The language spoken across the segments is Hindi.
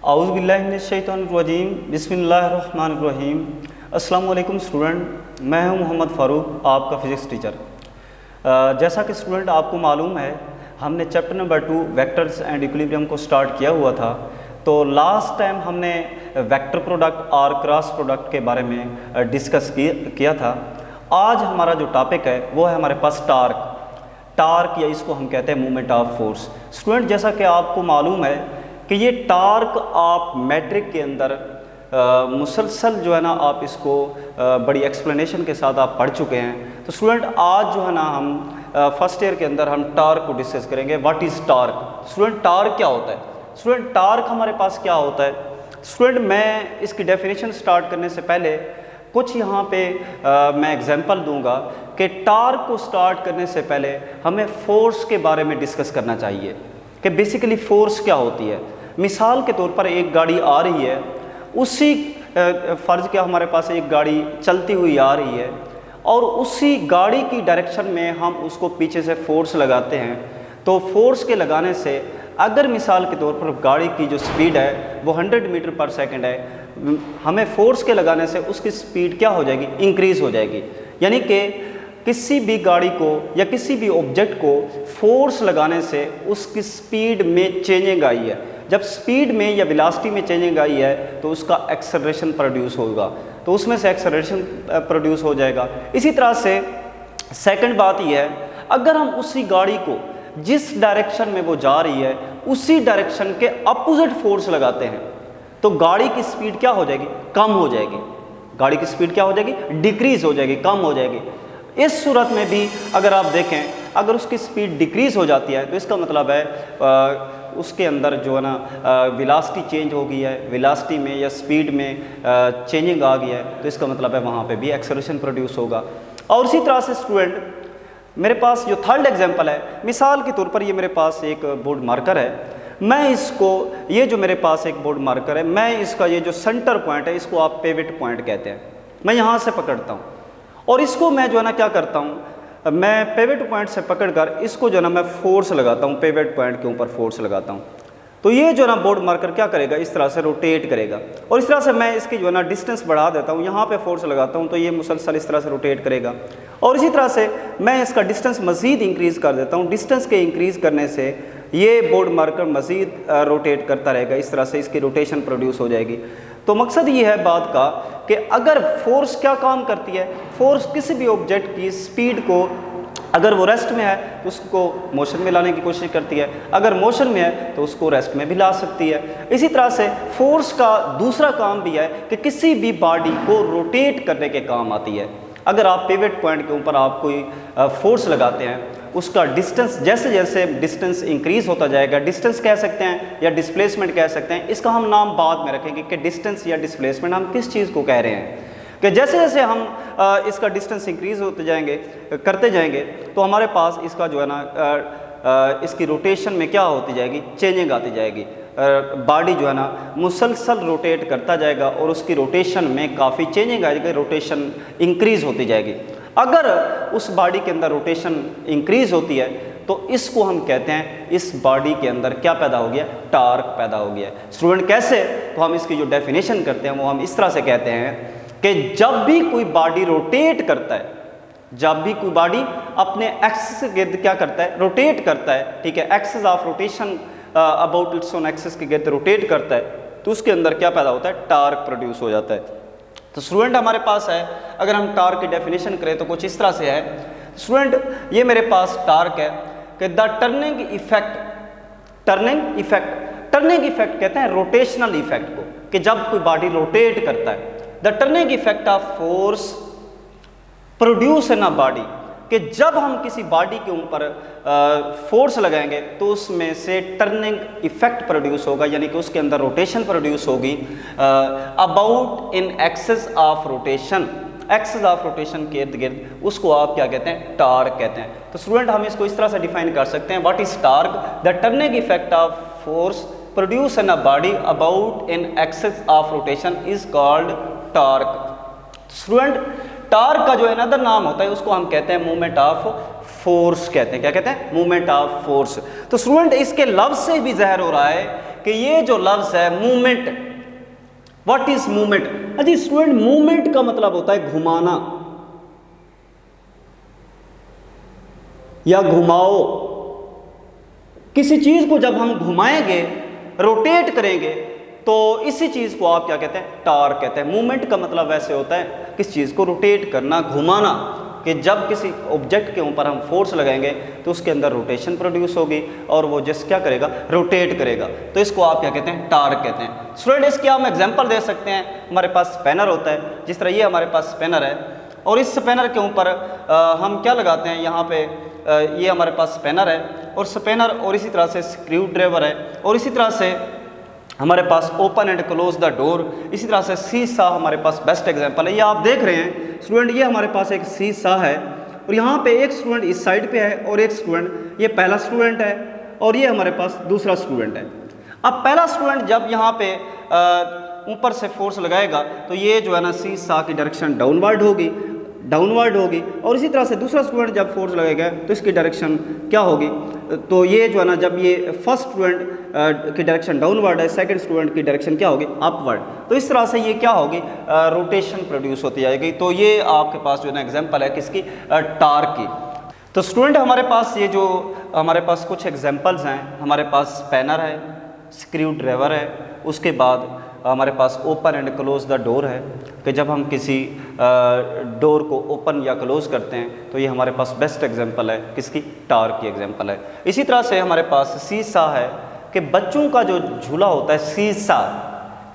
औज़ुबिल्लाहिमिनश्शैतानिर्रजीम बिस्मिल्लाहिर्रहमानिर्रहीम। अस्सलामु अलैकुम स्टूडेंट, मैं हूं मोहम्मद फ़ारूक, आपका फ़िज़िक्स टीचर। जैसा कि स्टूडेंट आपको मालूम है, हमने chapter number 2 vectors and equilibrium को स्टार्ट किया हुआ था। तो लास्ट टाइम हमने वेक्टर प्रोडक्ट और क्रॉस प्रोडक्ट के बारे में डिस्कस किया था। आज हमारा जो टॉपिक है वो है हमारे पास टार्क या इसको हम कहते हैं मूवमेंट ऑफ फोर्स। स्टूडेंट, जैसा कि आपको मालूम है कि ये टार्क आप मैट्रिक के अंदर मुसलसल जो है ना आप इसको बड़ी एक्सप्लेनेशन के साथ आप पढ़ चुके हैं। तो स्टूडेंट, आज जो है ना हम फर्स्ट ईयर के अंदर हम टार्क को डिस्कस करेंगे। What is torque? Student, torque क्या होता है? स्टूडेंट, टार्क हमारे पास क्या होता है? स्टूडेंट, मैं इसकी डेफिनेशन स्टार्ट करने से पहले कुछ यहाँ पे मैं एग्जांपल दूंगा कि टार्क को स्टार्ट करने से पहले हमें फोर्स के बारे में डिस्कस करना चाहिए कि बेसिकली फोर्स क्या होती है। मिसाल के तौर पर एक गाड़ी आ रही है, उसी फ़र्ज़ क्या हमारे पास एक गाड़ी चलती हुई आ रही है और उसी गाड़ी की डायरेक्शन में हम उसको पीछे से फोर्स लगाते हैं। तो फोर्स के लगाने से अगर मिसाल के तौर पर गाड़ी की जो स्पीड है वो 100 मीटर पर सेकंड है, हमें फोर्स के लगाने से उसकी स्पीड क्या हो जाएगी? इंक्रीज़ हो जाएगी। यानी कि किसी भी गाड़ी को या किसी भी ऑब्जेक्ट को फोर्स लगाने से उसकी स्पीड में चेंजिंग आई है। जब स्पीड में या वेलोसिटी में चेंजिंग आई है तो उसका एक्सेलरेशन प्रोड्यूस होगा, तो उसमें से एक्सेलरेशन प्रोड्यूस हो जाएगा। इसी तरह से सेकंड बात यह है, अगर हम उसी गाड़ी को जिस डायरेक्शन में वो जा रही है उसी डायरेक्शन के अपोजिट फोर्स लगाते हैं तो गाड़ी की स्पीड क्या हो जाएगी? कम हो जाएगी। गाड़ी की स्पीड क्या हो जाएगी? डिक्रीज हो जाएगी, कम हो जाएगी। इस सूरत में भी अगर आप देखें, अगर उसकी स्पीड डिक्रीज हो जाती है तो इसका मतलब है उसके अंदर जो है ना वेलोसिटी चेंज हो गई है, वेलोसिटी में या स्पीड में चेंजिंग आ गई है, तो इसका मतलब है वहाँ पे भी एक्सेलरेशन प्रोड्यूस होगा। और इसी तरह से स्टूडेंट, मेरे पास जो थर्ड एग्जांपल है, मिसाल के तौर पर ये मेरे पास एक बोर्ड मार्कर है, मैं इसको, ये जो मेरे पास एक बोर्ड मार्कर है, मैं इसका ये जो सेंटर पॉइंट है इसको आप पिवट पॉइंट कहते हैं। मैं यहाँ से पकड़ता हूँ और इसको मैं जो है ना क्या करता हूँ, मैं पिवट पॉइंट से पकड़कर इसको जो है ना मैं फोर्स लगाता हूँ, पिवट पॉइंट के ऊपर फोर्स लगाता हूँ। तो ये जो है ना बोर्ड मार्कर क्या करेगा? इस तरह से रोटेट करेगा और इस तरह से मैं इसकी जो है ना डिस्टेंस बढ़ा देता हूँ, यहाँ पे फोर्स लगाता हूँ तो ये मुसलसल इस तरह से रोटेट करेगा। और इसी तरह से मैं इसका डिस्टेंस मज़ीद इंक्रीज़ कर देता हूँ। डिस्टेंस के इंक्रीज़ करने से ये बोर्ड मार्कर मज़ीद रोटेट करता रहेगा, इस तरह से इसकी रोटेशन प्रोड्यूस हो जाएगी। तो मकसद ये है बात का कि अगर फोर्स क्या काम करती है, फोर्स किसी भी ऑब्जेक्ट की स्पीड को, अगर वो रेस्ट में है तो उसको मोशन में लाने की कोशिश करती है, अगर मोशन में है तो उसको रेस्ट में भी ला सकती है। इसी तरह से फोर्स का दूसरा काम भी है कि किसी भी बॉडी को रोटेट करने के काम आती है। अगर आप पिवट पॉइंट के ऊपर आप कोई फोर्स लगाते हैं, उसका डिस्टेंस जैसे जैसे डिस्टेंस इंक्रीज़ होता जाएगा, डिस्टेंस कह सकते हैं या डिस्प्लेसमेंट कह सकते हैं, इसका हम नाम बाद में रखेंगे कि डिस्टेंस या डिस्प्लेसमेंट हम किस चीज़ को कह रहे हैं। कि जैसे जैसे हम इसका डिस्टेंस इंक्रीज़ होते जाएंगे, करते जाएंगे, तो हमारे पास इसका जो है ना इसकी रोटेशन में क्या होती जाएगी? चेंजिंग आती जाएगी। बॉडी जो है ना मुसलसल रोटेट करता जाएगा और उसकी रोटेशन में काफ़ी चेंजिंग आएगी, रोटेशन इंक्रीज़ होती जाएगी। अगर उस बॉडी के अंदर रोटेशन इंक्रीज़ होती है तो इसको हम कहते हैं, इस बॉडी के अंदर क्या पैदा हो गया? टार्क पैदा हो गया। स्टूडेंट, कैसे? तो हम इसकी जो डेफिनेशन करते हैं वो हम इस तरह से कहते हैं कि जब भी कोई बॉडी रोटेट करता है, जब भी कोई बॉडी अपने एक्सिस के गिर्द क्या करता है? रोटेट करता है, ठीक है, axis of rotation about its own axis के गिर्द रोटेट करता है, तो उसके अंदर क्या पैदा होता है? टार्क प्रोड्यूस हो जाता है। तो स्टूडेंट, हमारे पास है, अगर हम टार्क की डेफिनेशन करें तो कुछ इस तरह से है। स्टूडेंट, ये मेरे पास टार्क है कि the turning effect, turning effect कहते हैं रोटेशनल इफेक्ट को, कि जब कोई बॉडी रोटेट करता है, the turning effect of force produce in a body, कि जब हम किसी बॉडी के ऊपर फोर्स लगाएंगे तो उसमें से टर्निंग इफेक्ट प्रोड्यूस होगा, यानी कि उसके अंदर रोटेशन प्रोड्यूस होगी about in axis of rotation, axis of rotation के इर्द गिर्द, उसको आप क्या कहते हैं? टार्क कहते हैं। तो स्टूडेंट, हम इसको इस तरह से डिफाइन कर सकते हैं, what is torque? The turning effect of force produce in a body about in axis of rotation is called torque. Student, torque का जो अनदर नाम होता है उसको हम कहते हैं मूवमेंट ऑफ फोर्स कहते हैं। क्या कहते हैं? Movement of force. तो स्टूडेंट, इसके लफ्ज़ से भी ज़ाहिर हो रहा है कि ये जो लफ्ज है मूवमेंट, व्हाट इज मूवमेंट? अजी स्टूडेंट, मूवमेंट का मतलब होता है घुमाना या घुमाओ। किसी चीज को जब हम घुमाएंगे, रोटेट करेंगे, तो इसी चीज को आप क्या कहते हैं? टार्क कहते हैं। मूवमेंट का मतलब वैसे होता है किस चीज को रोटेट करना, घुमाना, कि जब किसी ऑब्जेक्ट के ऊपर हम फोर्स लगाएंगे तो उसके अंदर रोटेशन प्रोड्यूस होगी और वो जिस क्या करेगा? रोटेट करेगा। तो इसको आप क्या कहते हैं? टार्क कहते हैं। स्टूडेंट, इसके हम एग्जांपल दे सकते हैं। हमारे पास स्पैनर होता है, जिस तरह ये हमारे पास स्पैनर है और इस स्पैनर के ऊपर हम क्या लगाते हैं? यहाँ पे ये हमारे पास स्पैनर है और स्पैनर, और इसी तरह से स्क्रू ड्राइवर है, और इसी तरह से हमारे पास open and close the door, इसी तरह से सीसा हमारे पास बेस्ट एग्जांपल है। ये आप देख रहे हैं स्टूडेंट, ये हमारे पास एक सीसा है और यहाँ पे एक स्टूडेंट इस साइड पे है और एक स्टूडेंट, ये पहला स्टूडेंट है और ये हमारे पास दूसरा स्टूडेंट है। अब पहला स्टूडेंट जब यहाँ पे ऊपर से फोर्स लगाएगा तो ये जो है ना सीसा की डायरेक्शन डाउनवर्ड होगी, और इसी तरह से दूसरा स्टूडेंट जब फोर्स लगेगा तो इसकी डायरेक्शन क्या होगी? तो ये जो है ना, जब ये फर्स्ट स्टूडेंट की डायरेक्शन डाउनवर्ड है, सेकंड स्टूडेंट की डायरेक्शन क्या होगी? अपवर्ड। तो इस तरह से ये क्या होगी? रोटेशन प्रोड्यूस होती जाएगी। तो ये आपके पास जो है ना एग्जाम्पल है किसकी? टार्क की। तो स्टूडेंट, हमारे पास ये जो हमारे पास कुछ एग्जाम्पल्स हैं, हमारे पास स्पैनर है, स्क्रू ड्राइवर है, उसके बाद हमारे पास open and close the door है कि जब हम किसी डोर को ओपन या क्लोज करते हैं तो ये हमारे पास बेस्ट एग्जांपल है किसकी? टार्क की एग्जांपल है। इसी तरह से हमारे पास सीसा है कि बच्चों का जो झूला होता है सीसा,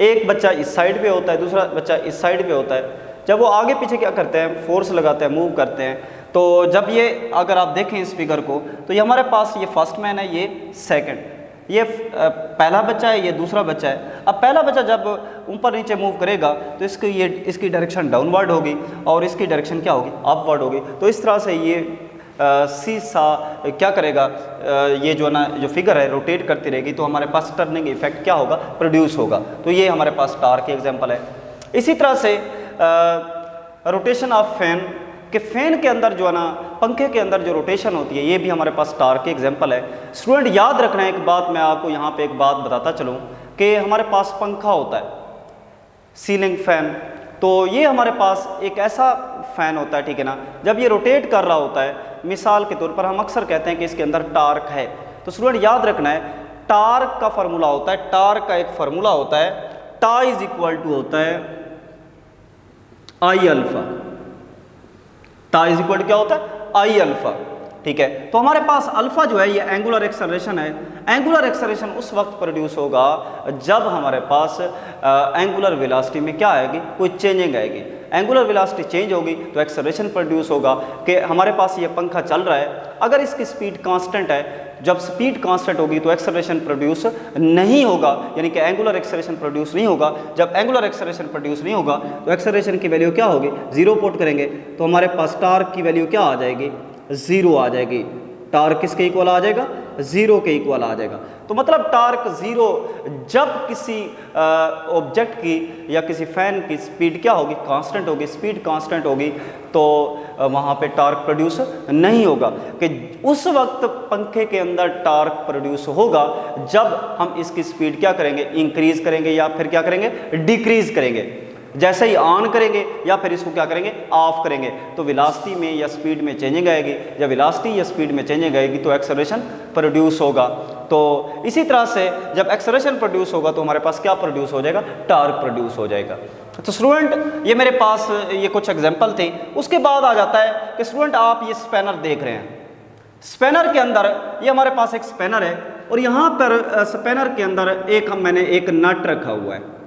एक बच्चा इस साइड पे होता है, दूसरा बच्चा इस साइड पे होता है। जब वो आगे पीछे क्या करते हैं? फोर्स लगाते हैं, मूव करते हैं। तो जब ये अगर आप देखें इस फिगर को तो ये हमारे पास ये फर्स्ट मैन है, ये सेकेंड, ये पहला बच्चा है, ये दूसरा बच्चा है। अब पहला बच्चा जब ऊपर नीचे मूव करेगा तो इसकी डायरेक्शन डाउनवर्ड होगी और इसकी डायरेक्शन क्या होगी? अपवर्ड होगी। तो इस तरह से ये सीसा क्या करेगा? ये जो ना जो फिगर है रोटेट करती रहेगी तो हमारे पास टर्निंग इफेक्ट क्या होगा? प्रोड्यूस होगा। तो ये हमारे पास टार्क की एग्जांपल है। इसी तरह से रोटेशन ऑफ फैन, कि फैन के अंदर जो है ना, पंखे के अंदर जो रोटेशन होती है, ये भी हमारे पास टार्क की एग्जांपल है। स्टूडेंट, याद रखना है एक बात, मैं आपको यहाँ पे एक बात बताता चलूँ कि हमारे पास पंखा होता है, सीलिंग फैन, तो ये हमारे पास एक ऐसा फैन होता है, ठीक है ना, जब ये रोटेट कर रहा होता है, मिसाल के तौर पर हम अक्सर कहते हैं कि इसके अंदर टार्क है। तो स्टूडेंट याद रखना है, टार्क का फार्मूला होता है, टार्क का एक फार्मूला होता है, टा इज इक्वल टू होता है आई अल्फा। टा इज इक्वल टू क्या होता है? आई अल्फा, ठीक है। तो हमारे पास अल्फा जो है ये एंगुलर एक्सेलरेशन है। एंगुलर एक्सेलरेशन उस वक्त प्रोड्यूस होगा जब हमारे पास एंगुलर वेलोसिटी में क्या आएगी? कोई चेंजिंग आएगी। एंगुलर वेलोसिटी चेंज होगी तो एक्सेलरेशन प्रोड्यूस होगा। कि हमारे पास ये पंखा चल रहा है, अगर इसकी स्पीड कांस्टेंट है, जब स्पीड कांस्टेंट होगी तो एक्सेलरेशन प्रोड्यूस नहीं होगा, यानी कि एंगुलर एक्सेलरेशन प्रोड्यूस नहीं होगा। जब एंगुलर एक्सेलरेशन प्रोड्यूस नहीं होगा तो एक्सेलरेशन की वैल्यू क्या होगी? जीरो पुट करेंगे तो हमारे पास टार्क की वैल्यू क्या आ जाएगी? जीरो आ जाएगी। टार्क किसके इक्वल आ जाएगा? जीरो के इक्वल आ जाएगा। तो मतलब टार्क जीरो, जब किसी ऑब्जेक्ट की या किसी फैन की स्पीड क्या होगी? कांस्टेंट होगी। स्पीड कांस्टेंट होगी तो वहाँ पे टार्क प्रोड्यूस नहीं होगा। कि उस वक्त पंखे के अंदर टार्क प्रोड्यूस होगा जब हम इसकी स्पीड क्या करेंगे? इंक्रीज करेंगे या फिर क्या करेंगे? डिक्रीज करेंगे। जैसे ही ऑन करेंगे या फिर इसको क्या करेंगे? ऑफ करेंगे तो वेलोसिटी में या स्पीड में चेंजिंग आएगी। जब वेलोसिटी या स्पीड में चेंजिंग आएगी तो एक्सेलरेशन प्रोड्यूस होगा। तो इसी तरह से जब एक्सेलरेशन प्रोड्यूस होगा तो हमारे पास क्या प्रोड्यूस हो जाएगा? टार्क प्रोड्यूस हो जाएगा। तो स्टूडेंट, ये मेरे पास ये कुछ एग्जाम्पल थे। उसके बाद आ जाता है कि स्टूडेंट आप ये स्पैनर देख रहे हैं, स्पैनर के अंदर ये हमारे पास एक स्पैनर है और यहाँ पर स्पैनर के अंदर मैंने एक नट रखा हुआ है।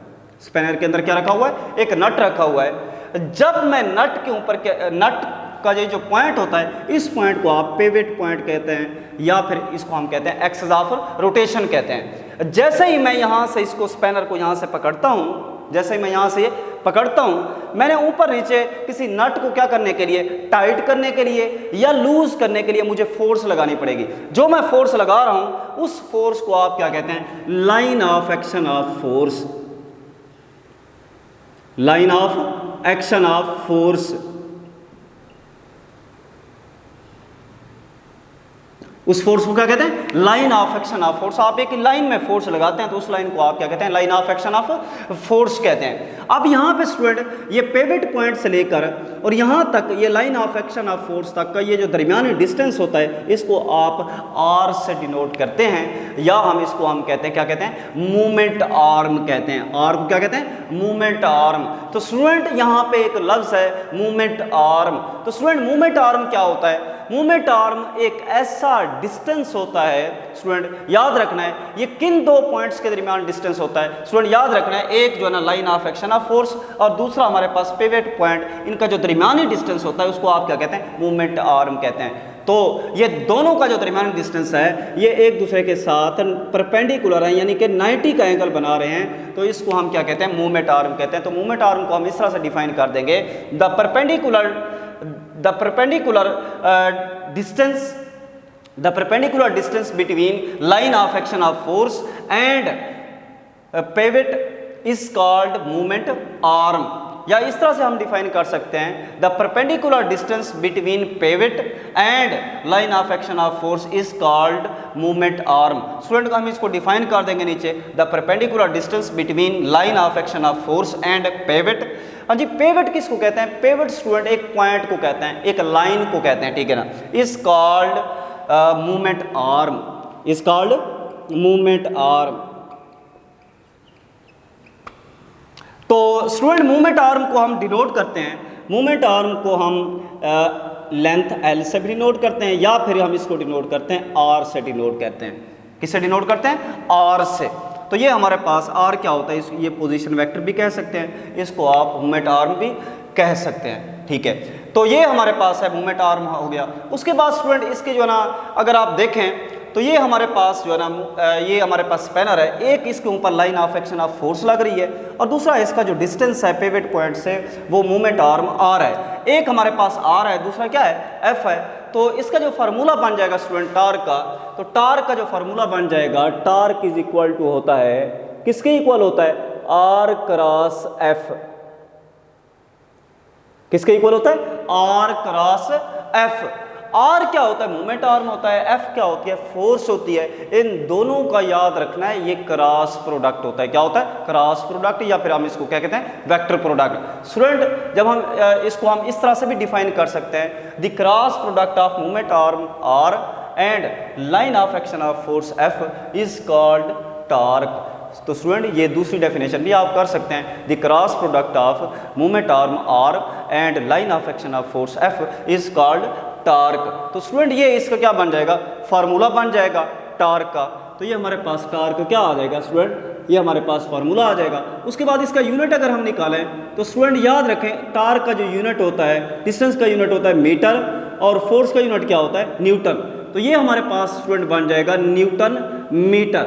स्पैनर के अंदर क्या रखा हुआ है? एक नट रखा हुआ है। जब मैं नट के ऊपर नट का ये जो पॉइंट होता है, इस पॉइंट को आप पिवट पॉइंट कहते हैं या फिर इसको हम कहते हैं एक्सिस ऑफ रोटेशन कहते हैं। जैसे ही मैं यहाँ से इसको स्पैनर को यहाँ से पकड़ता हूँ, जैसे ही मैं यहाँ से ये पकड़ता हूँ, मैंने ऊपर नीचे किसी नट को क्या करने के लिए? टाइट करने के लिए या लूज करने के लिए मुझे फोर्स लगानी पड़ेगी। जो मैं फोर्स लगा रहा हूँ उस फोर्स को आप क्या कहते हैं? Line of action of force. Line of action of force. उस फोर्स को क्या कहते हैं? Line of action of force. आप एक लाइन में फोर्स लगाते हैं तो उस लाइन को आप क्या कहते हैं? Line of action of force कहते हैं। अब यहाँ पे स्टूडेंट ये पिवट पॉइंट से लेकर और यहाँ तक ये line of action of force तक का ये जो दरमियानी डिस्टेंस होता है इसको आप आर से डिनोट करते हैं, या हम इसको हम कहते हैं क्या कहते हैं? मूवमेंट आर्म कहते हैं। आर को क्या कहते हैं? Movement arm. तो स्टूडेंट यहाँ पे एक लफ्ज है मूवमेंट आर्म। तो स्टूडेंट मूवमेंट आर्म क्या होता है? मूवमेंट आर्म एक ऐसा डिस्टेंस होता है, स्टूडेंट याद रखना है ये किन दो पॉइंट्स के दरमियान डिस्टेंस होता है। स्टूडेंट याद रखना है, एक जो है ना line of action of force और दूसरा हमारे पास पिवट पॉइंट, इनका जो दरमियानी डिस्टेंस होता है उसको आप क्या कहते हैं? मूवमेंट आर्म कहते हैं। तो ये दोनों का जो दरमियानी डिस्टेंस है ये एक दूसरे के साथ परपेंडिकुलर है, यानी कि 90 का एंगल बना रहे हैं, तो इसको हम क्या कहते हैं? मूवमेंट आर्म कहते हैं। तो मूवमेंट आर्म को हम इस तरह से डिफाइन कर देंगे, the perpendicular distance between line of action of force and pivot is called movement arm। या इस तरह से हम डिफाइन कर सकते हैं, the perpendicular distance between pivot and line of action of force is called movement arm। Student को हम इसको डिफाइन कर देंगे नीचे, the perpendicular distance between line of action of force and pivot। हाँ जी, पेवट किसको कहते हैं? पेवट स्टूडेंट एक पॉइंट को कहते हैं, एक लाइन को कहते हैं, ठीक है ना। Is called movement arm, is called movement arm. तो स्टूडेंट मूवमेंट आर्म को हम डिनोट करते हैं, मूवमेंट आर्म को हम लेंथ एल से भी डिनोट करते हैं, या फिर हम इसको डिनोट करते हैं आर से डिनोट करते हैं। किससे डिनोट करते हैं? आर से। तो ये हमारे पास आर क्या होता है? ये पोजीशन वेक्टर भी कह सकते हैं, इसको आप मूवमेंट आर्म भी कह सकते हैं, ठीक है। तो ये हमारे पास है मूवमेंट आर्म हो गया। उसके बाद स्टूडेंट इसके जो है ना अगर आप देखें तो ये हमारे पास जो है ना ये हमारे पास स्पैनर है, एक इसके ऊपर line of action of force लग रही है और दूसरा इसका जो डिस्टेंस है पिवट पॉइंट से वो मूवमेंट आर्म आर है। एक हमारे पास आर है, दूसरा क्या है? एफ है। तो इसका जो फार्मूला बन जाएगा स्टूडेंट टार्क का, तो टार्क का जो फार्मूला बन जाएगा, टार्क इज इक्वल टू होता है, किसके इक्वल होता है? R cross F. किसके इक्वल होता है? R cross F. आर क्या होता है? मूवमेंट आर्म होता है, एफ क्या होती है? फोर्स होती है। इन दोनों का याद रखना है, ये क्रॉस प्रोडक्ट होता है। क्या होता है? क्रॉस प्रोडक्ट, या फिर हम इसको क्या कहते हैं? Vector product. स्टूडेंट जब हम इसको हम इस तरह से भी डिफाइन कर सकते हैं, the cross product of movement arm R and line of action of force F is called torque. तो स्टूडेंट ये दूसरी डेफिनेशन भी आप कर सकते हैं, the cross product of movement arm R and line of action of force F is called torque. तो स्टूडेंट ये इसका क्या बन जाएगा? फार्मूला बन जाएगा टार्क का। तो ये हमारे पास टार्क क्या आ जाएगा स्टूडेंट? ये हमारे पास फार्मूला आ जाएगा। उसके बाद इसका यूनिट अगर हम निकालें तो स्टूडेंट याद रखें, टार्क का जो यूनिट होता है, डिस्टेंस का यूनिट होता है मीटर और फोर्स का यूनिट क्या होता है? न्यूटन। तो ये हमारे पास स्टूडेंट बन जाएगा न्यूटन मीटर।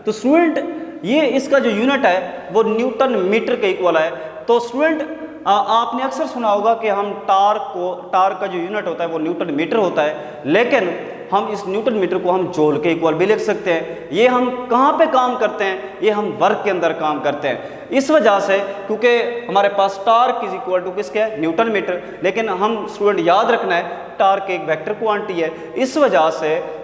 तो स्टूडेंट ये इसका जो यूनिट है वो न्यूटन मीटर के इक्वल है। तो स्टूडेंट आपने अक्सर सुना होगा कि हम टार्क का जो यूनिट होता है वो न्यूटन मीटर होता है, लेकिन हम इस न्यूटन मीटर को हम जूल के इक्वल भी लिख सकते हैं। ये हम कहाँ पे काम करते हैं? ये हम वर्क के अंदर काम करते हैं। इस वजह से क्योंकि हमारे पास टार्क इज इक्वल टू किसके है? Newton metre. लेकिन हम स्टूडेंट याद रखना है टार्क एक वेक्टर क्वांटिटी है, इस वजह से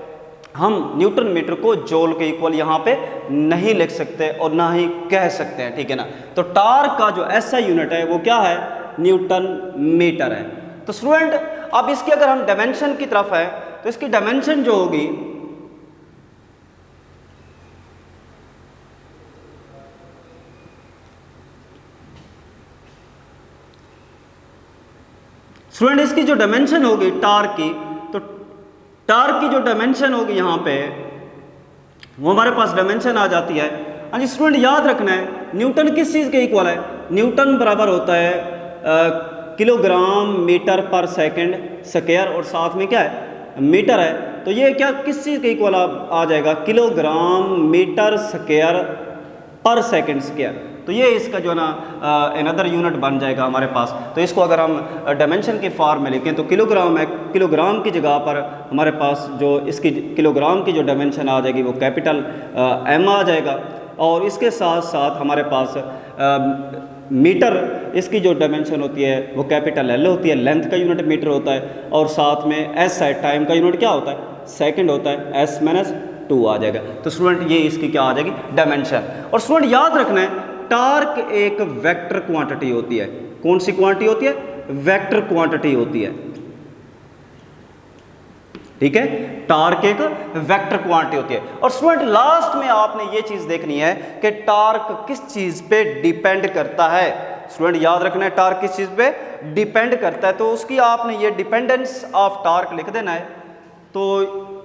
हम न्यूटन मीटर को जूल के इक्वल यहाँ पे नहीं लिख सकते और ना ही कह सकते हैं, ठीक है ना। तो टार्क का जो ऐसा यूनिट है वो क्या है? न्यूटन मीटर है। तो स्टूडेंट अब इसकी अगर हम डायमेंशन की तरफ है तो इसकी डायमेंशन जो होगी स्टूडेंट इसकी जो डायमेंशन होगी टार्क की, तो टार्क की जो डायमेंशन होगी यहाँ पे वो हमारे पास डायमेंशन आ जाती है। हाँ जी स्टूडेंट याद रखना है, न्यूटन किस चीज़ के इक्वल है? न्यूटन बराबर होता है किलोग्राम मीटर पर सेकंड स्क्वायर और साथ में क्या है? मीटर है। तो ये क्या किस चीज़ के इक्वल आ जाएगा? किलोग्राम मीटर स्क्वायर पर सेकंड स्क्वायर। तो ये इसका जो है ना अनदर यूनिट बन जाएगा हमारे पास। तो इसको अगर हम डायमेंशन के फॉर्म में लिखें तो किलोग्राम है, किलोग्राम की जगह पर हमारे पास जो इसकी किलोग्राम की जो डायमेंशन आ जाएगी वो कैपिटल एम आ जाएगा। और इसके साथ साथ हमारे पास मीटर, इसकी जो डायमेंशन होती है वो कैपिटल एल होती है, लेंथ का यूनिट मीटर होता है, और साथ में एस है, टाइम का यूनिट क्या होता है? सेकंड होता है s माइनस 2 आ जाएगा। तो स्टूडेंट ये इसकी क्या आ जाएगी, डायमेंशन। और स्टूडेंट याद रखना है टार्क एक वेक्टर क्वांटिटी होती है। कौन सी क्वांटिटी होती है, वेक्टर क्वांटिटी होती है, ठीक है। टार्क एक वेक्टर क्वांटिटी होती है। और स्टूडेंट लास्ट में आपने ये चीज देखनी है कि टार्क किस चीज पे डिपेंड करता है। स्टूडेंट याद रखना है टार्क किस चीज पे डिपेंड करता है, तो उसकी आपने ये डिपेंडेंस ऑफ टार्क लिख देना है। तो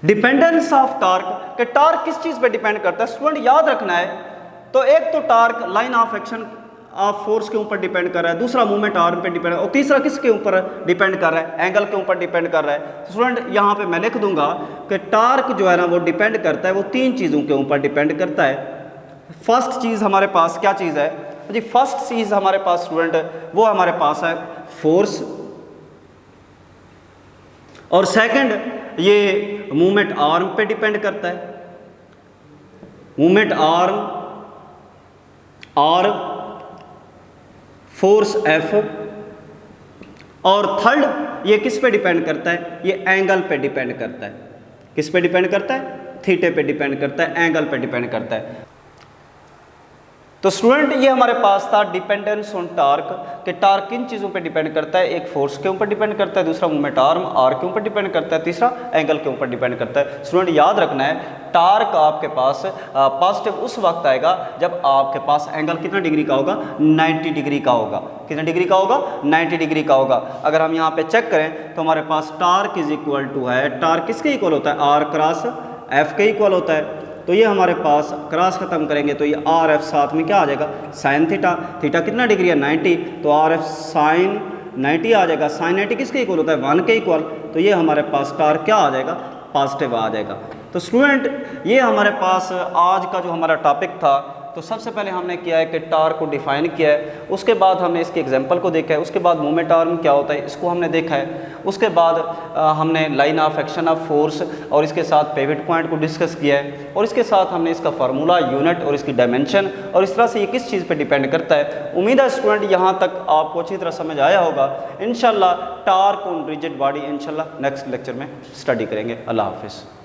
डिपेंडेंस ऑफ टार्क कि टार्क किस चीज पे डिपेंड करता है। स्टूडेंट याद रखना है, तो एक तो torque line of action of force के ऊपर डिपेंड कर रहा है, दूसरा मूवमेंट आर्म पे डिपेंड, और तीसरा किसके ऊपर डिपेंड कर रहा है, एंगल के ऊपर डिपेंड कर रहा है। स्टूडेंट यहाँ पे मैं लिख दूंगा कि टार्क जो है ना वो डिपेंड करता है, वो 3 चीज़ों के ऊपर डिपेंड करता है। फर्स्ट चीज़ हमारे पास क्या चीज़ है जी, फर्स्ट चीज़ हमारे पास स्टूडेंट वो हमारे पास है फोर्स, और सेकंड ये मूवमेंट आर्म पे डिपेंड करता है, मूवमेंट आर्म और फोर्स F, और थर्ड ये किस पे डिपेंड करता है, ये एंगल पे डिपेंड करता है। किस पे डिपेंड करता है, थीटे पे डिपेंड करता है, एंगल पे डिपेंड करता है। तो स्टूडेंट ये हमारे पास था डिपेंडेंस ऑन टार्क, कि टार्क किन चीज़ों पे डिपेंड करता है, एक फोर्स के ऊपर डिपेंड करता है, दूसरा मूवमेंट आर्म आर के ऊपर डिपेंड करता है, तीसरा एंगल के ऊपर डिपेंड करता है। स्टूडेंट याद रखना है टार्क आपके पास पॉजिटिव उस वक्त आएगा जब आपके पास एंगल कितना डिग्री का होगा, 90 डिग्री का होगा। कितना डिग्री का होगा, 90 डिग्री का होगा। अगर हम यहाँ पे चेक करें तो हमारे पास टार्क इज इक्वल टू है, टार्क किसके इक्वल होता है, आर क्रॉस एफ के इक्वल होता है। तो ये हमारे पास क्रॉस खत्म करेंगे तो ये आर एफ साथ में क्या आ जाएगा, साइन थीटा। थीटा कितना डिग्री है, 90, तो आर एफ साइन 90 आ जाएगा। साइन 90 किसके इक्वल होता है, 1 के इक्वल। तो ये हमारे पास टार्क क्या आ जाएगा, पॉजिटिव आ जाएगा। तो स्टूडेंट ये हमारे पास आज का जो हमारा टॉपिक था, तो सबसे पहले हमने किया है कि टार्क को डिफाइन किया है, उसके बाद हमने इसके एग्जांपल को देखा है, उसके बाद मूवमेंट आर्म क्या होता है इसको हमने देखा है, उसके बाद हमने line of action of force और इसके साथ पिवट पॉइंट को डिस्कस किया है, और इसके साथ हमने इसका फार्मूला, यूनिट और इसकी डायमेंशन और इस तरह से ये किस चीज़ पे डिपेंड करता है। उम्मीद है स्टूडेंट यहाँ तक आपको अच्छी तरह समझ आया होगा। इंशाल्लाह टार्क ऑन रिजिड बॉडी इंशाल्लाह नेक्स्ट लेक्चर में स्टडी करेंगे। अल्लाह हाफिज़।